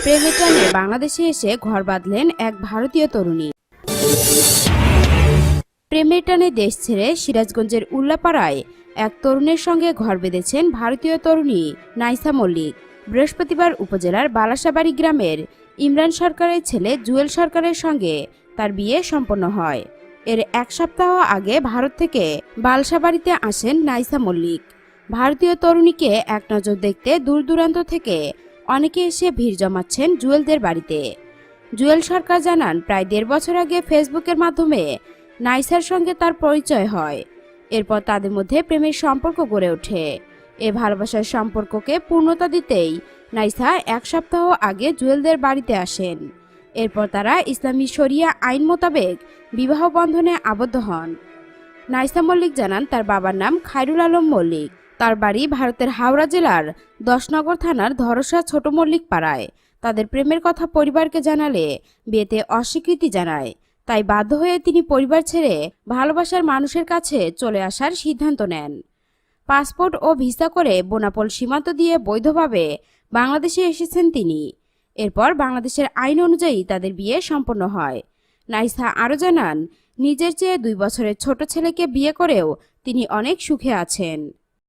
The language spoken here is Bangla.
প্রেমের টানে বাংলাদেশে এসে ঘর বাঁধলেন এক ভারতীয় তরুণী। প্রেমের টানে দেশ ছেড়ে সিরাজগঞ্জের উল্লাপাড়ায় এক তরুণের সঙ্গে ঘর বেঁধেছেন ভারতীয় তরুণী নাইসা মল্লিক। বৃহস্পতিবার উপজেলার বালাসাবাড়ি গ্রামের ইমরান সরকারের ছেলে জুয়েল সরকারের সঙ্গে তার বিয়ে সম্পন্ন হয়। এর এক সপ্তাহ আগে ভারত থেকে বালসাবাড়িতে আসেন নাইসা মল্লিক। ভারতীয় তরুণীকে এক নজর দেখতে দূর দূরান্ত থেকে অনেকে এসে ভিড় জমাচ্ছেন জুয়েলদের বাড়িতে। জুয়েল সরকার জানান, প্রায় 1.5 বছর আগে ফেসবুকের মাধ্যমে নাইসার সঙ্গে তার পরিচয় হয়। এরপর তাদের মধ্যে প্রেমের সম্পর্ক গড়ে ওঠে। এ ভালোবাসার সম্পর্ককে পূর্ণতা দিতেই নাইসা এক সপ্তাহ আগে জুয়েলদের বাড়িতে আসেন। এরপর তারা ইসলামী শরিয়া আইন মোতাবেক বিবাহ বন্ধনে আবদ্ধ হন। নাইসা মল্লিক জানান, তার বাবার নাম খায়রুল আলম মল্লিক। তার বাড়ি ভারতের হাওড়া জেলার 10 নগর থানার ধরসা ছোট মল্লিক পাড়ায়। তাদের প্রেমের কথা পরিবারকে জানালে বিয়েতে অস্বীকৃতি জানায়। তাই বাধ্য হয়ে তিনি পরিবার ছেড়ে ভালোবাসার মানুষের কাছে চলে আসার সিদ্ধান্ত নেন। পাসপোর্ট ও ভিসা করে বোনাপোল সীমান্ত দিয়ে বৈধভাবে বাংলাদেশে এসেছেন তিনি। এরপর বাংলাদেশের আইন অনুযায়ী তাদের বিয়ে সম্পন্ন হয়। নাইসা আরও জানান, নিজের চেয়ে 2 বছরের ছোট ছেলেকে বিয়ে করেও তিনি অনেক সুখে আছেন।